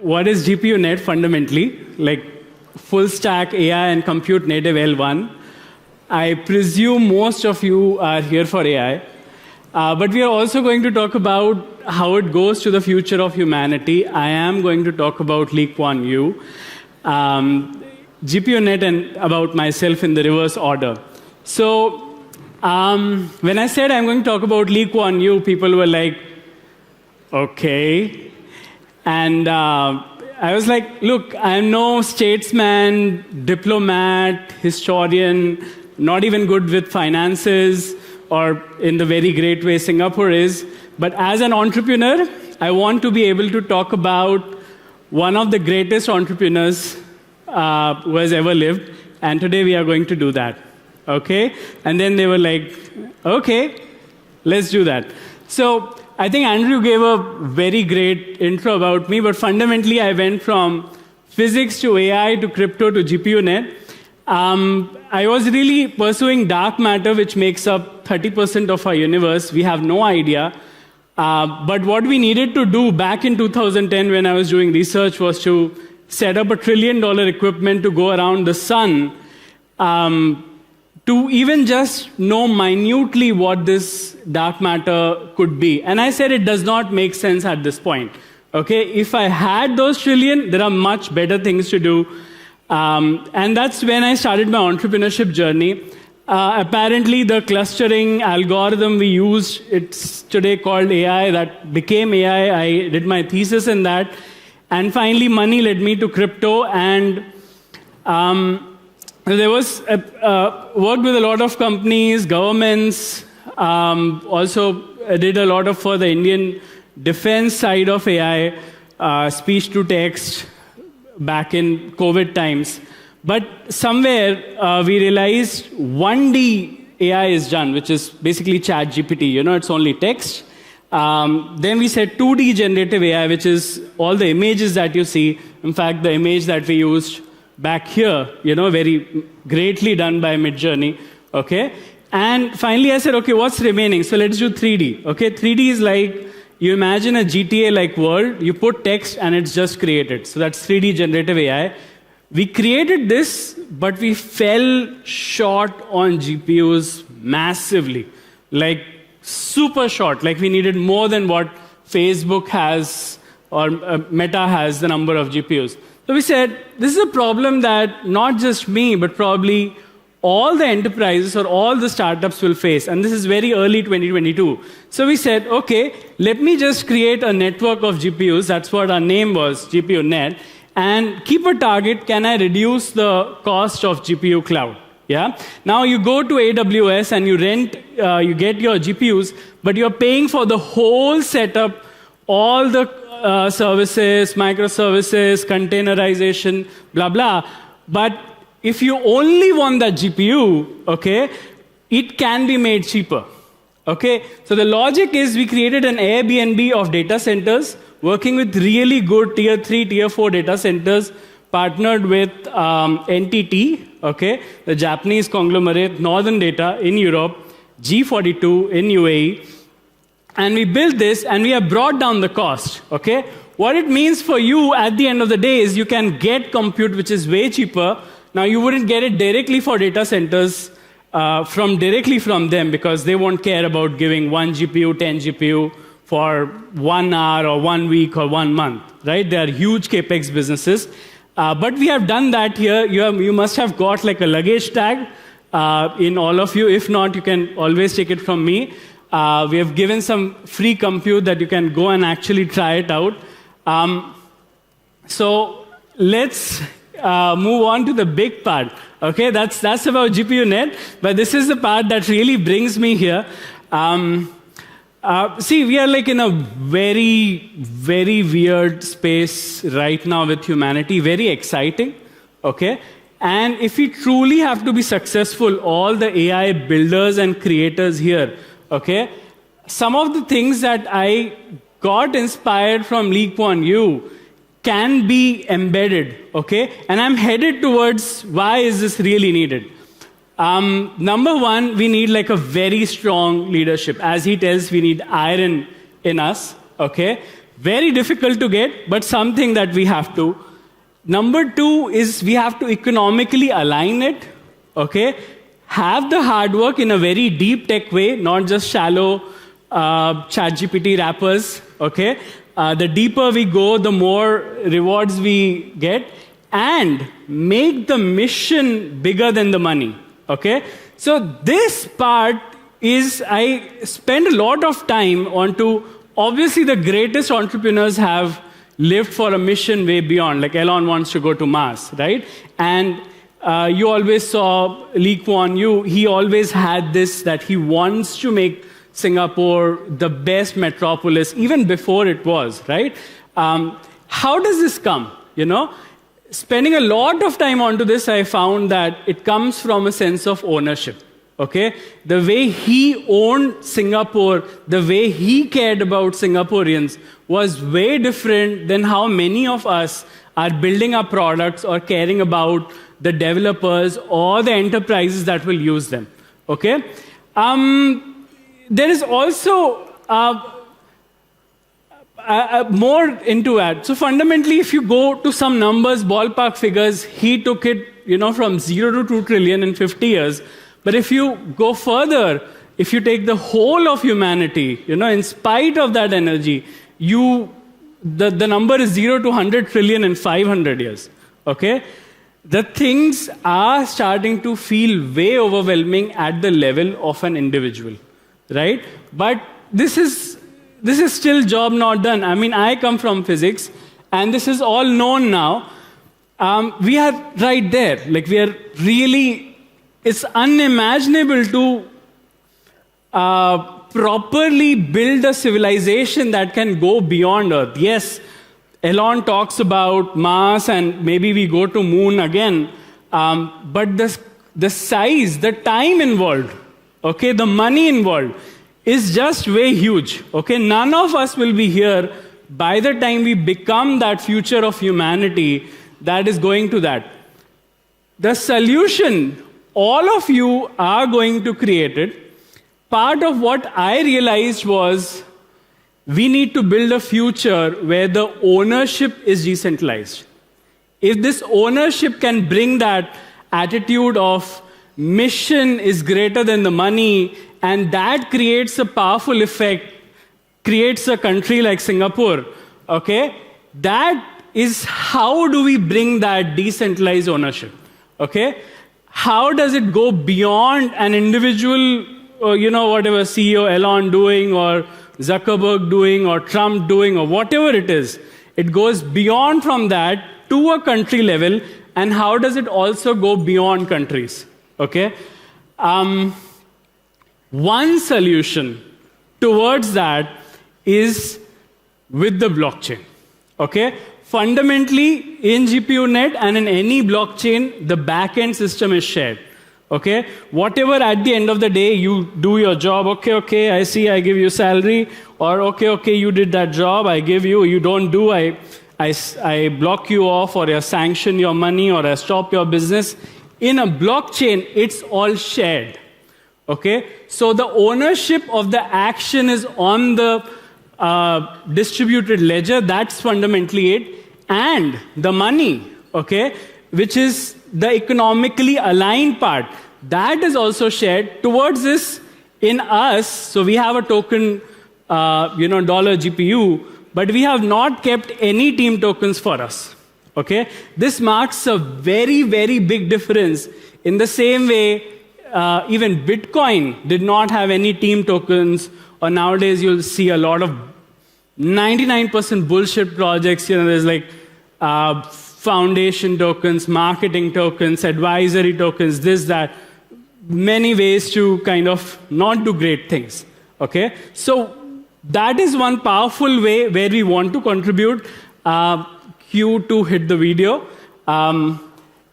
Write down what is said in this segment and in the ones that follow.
What is GPUNET fundamentally? Like full stack AI and compute native L1. I presume most of you are here for AI. But we are also going to talk about how it goes to the future of humanity. I am going to talk about Lee Kuan Yew, GPUNET, and about myself in the reverse order. So when I said I'm going to talk about Lee Kuan Yew, people were like, okay. And I was like, look, I'm no statesman, diplomat, historian, not even good with finances, or in the very great way Singapore is. But as an entrepreneur, I want to be able to talk about one of the greatest entrepreneurs who has ever lived. And today we are going to do that. Okay? And then they were like, okay, let's do that. So I think Andrew gave a very great intro about me, but fundamentally I went from physics to AI to crypto to GPUNet. I was really pursuing dark matter, which makes up 30% of our universe. We have no idea. But what we needed to do back in 2010 when I was doing research was to set up $1 trillion equipment to go around the sun to even just know minutely what this dark matter could be. And I said it does not make sense at this point. Okay, if I had those trillion, there are much better things to do. And that's when I started my entrepreneurship journey. Apparently, the clustering algorithm we used, it's today called AI, that became AI. I did my thesis in that. And finally, money led me to crypto. And there was worked with a lot of companies, governments, also did a lot of for the Indian defense side of AI, speech to text, back in COVID times. But somewhere we realized 1D AI is done, which is basically ChatGPT. You know, it's only text. Then we said 2D generative AI, which is all the images that you see. In fact, the image that we used back here, you know, very greatly done by Midjourney. Okay? And finally I said, okay, what's remaining? So let's do 3D. Okay? 3D is like, you imagine a GTA-like world, you put text and it's just created. So that's 3D generative AI. We created this, but we fell short on GPUs massively. Like, super short. Like, we needed more than what Facebook has or Meta has, the number of GPUs. So we said, this is a problem that not just me, but probably all the enterprises or all the startups will face. And this is very early 2022. So we said, okay, let me just create a network of GPUs. That's what our name was, GPUNet. And keep a target, can I reduce the cost of GPU cloud? Yeah. Now you go to AWS and you rent, you get your GPUs, but you're paying for the whole setup, all the services, microservices, containerization, blah, blah. But if you only want that GPU, okay, it can be made cheaper. Okay? So the logic is we created an Airbnb of data centers, working with really good tier 3, tier 4 data centers, partnered with NTT, okay, the Japanese conglomerate, Northern Data in Europe, G42 in UAE. And we built this, and we have brought down the cost. Okay? What it means for you at the end of the day is you can get compute, which is way cheaper. Now, you wouldn't get it directly for data centers directly from them, because they won't care about giving 1 GPU, 10 GPU for 1 hour or 1 week or 1 month. Right? They are huge capex businesses. But we have done that here. You must have got like a luggage tag in all of you. If not, you can always take it from me. We have given some free compute that you can go and actually try it out. So let's move on to the big part. Okay, that's about GPUNet, but this is the part that really brings me here. See, we are like in a very, very weird space right now with humanity, very exciting, okay? And if we truly have to be successful, all the AI builders and creators here, okay, some of the things that I got inspired from Lee Kuan Yew can be embedded, okay? And I'm headed towards why is this really needed. Number one, we need like a very strong leadership. As he tells, we need iron in us, okay? Very difficult to get, but something that we have to. Number two is we have to economically align it, okay? Have the hard work in a very deep tech way, not just shallow ChatGPT wrappers, okay? The deeper we go, the more rewards we get, and make the mission bigger than the money, okay? So this part is, I spend a lot of time onto, obviously the greatest entrepreneurs have lived for a mission way beyond, like Elon wants to go to Mars, right? And you always saw Lee Kuan Yew, he always had this, that he wants to make Singapore the best metropolis, even before it was, right? How does this come, Spending a lot of time onto this, I found that it comes from a sense of ownership, okay? The way he owned Singapore, the way he cared about Singaporeans was way different than how many of us are building our products or caring about the developers or the enterprises that will use them, okay? There is also more into that. So fundamentally, if you go to some numbers, ballpark figures, he took it, from 0 to 2 trillion in 50 years. But if you go further, if you take the whole of humanity, in spite of that energy, the number is 0 to 100 trillion in 500 years, okay? The things are starting to feel way overwhelming at the level of an individual, right? But this is still job not done. I mean, I come from physics, and this is all known now. We are right there. Like, we are really, it's unimaginable to properly build a civilization that can go beyond Earth. Yes, Elon talks about Mars, and maybe we go to Moon again. But the size, the time involved, okay, the money involved, is just way huge, okay? None of us will be here by the time we become that future of humanity that is going to that. The solution, all of you are going to create it. Part of what I realized was we need to build a future where the ownership is decentralized. If this ownership can bring that attitude of mission is greater than the money, and that creates a powerful effect, creates a country like Singapore, okay? That is how do we bring that decentralized ownership, okay? How does it go beyond an individual, whatever CEO Elon doing or Zuckerberg doing or Trump doing or whatever it is. It goes beyond from that to a country level, and how does it also go beyond countries, okay? One solution towards that is with the blockchain, okay? Fundamentally, in GPUNet and in any blockchain, the backend system is shared, okay? Whatever at the end of the day, you do your job, okay, I see, I give you salary, or okay, you did that job, I give you, you don't do, I block you off, or I sanction your money, or I stop your business. In a blockchain, it's all shared. Okay, so the ownership of the action is on the distributed ledger. That's fundamentally it. And the money, okay, which is the economically aligned part, that is also shared towards this in us. So we have a token, dollar GPU, but we have not kept any team tokens for us. Okay, this marks a very, very big difference. In the same way, even Bitcoin did not have any team tokens, or nowadays you'll see a lot of 99% bullshit projects. There's like foundation tokens, marketing tokens, advisory tokens, this, that. Many ways to kind of not do great things. Okay, so that is one powerful way where we want to contribute. Cue to hit the video.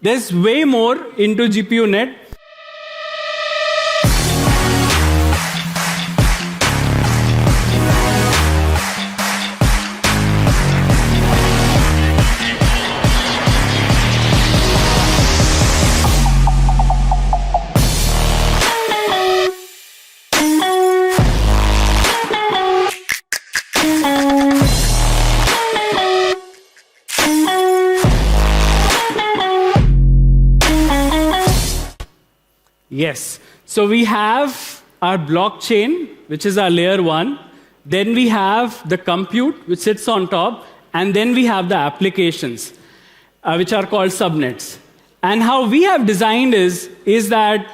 There's way more into GPUNet. Yes. So we have our blockchain, which is our layer 1. Then we have the compute, which sits on top. And then we have the applications, which are called subnets. And how we have designed is that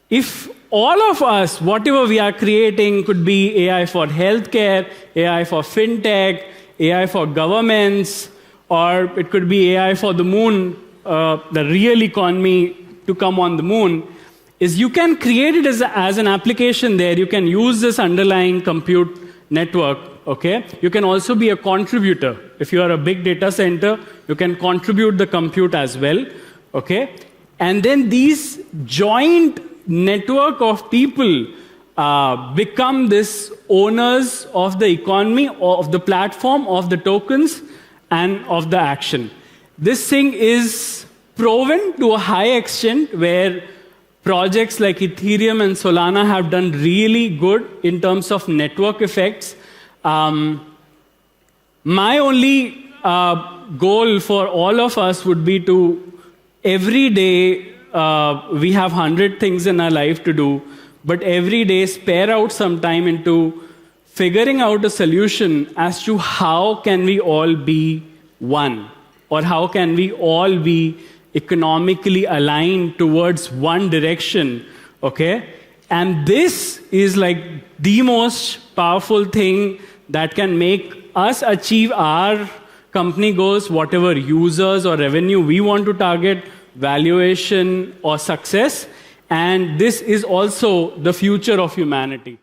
if all of us, whatever we are creating, could be AI for healthcare, AI for fintech, AI for governments, or it could be AI for the moon, the real economy to come on the moon, is you can create it as an application there. You can use this underlying compute network, okay? You can also be a contributor. If you are a big data center, you can contribute the compute as well, okay? And then these joint network of people become this owners of the economy, of the platform, of the tokens, and of the action. This thing is proven to a high extent where projects like Ethereum and Solana have done really good in terms of network effects. My only goal for all of us would be to, every day, we have 100 things in our life to do, but every day spare out some time into figuring out a solution as to how can we all be one, or how can we all be economically aligned towards one direction, okay? And this is like the most powerful thing that can make us achieve our company goals, whatever users or revenue we want to target, valuation or success. And this is also the future of humanity.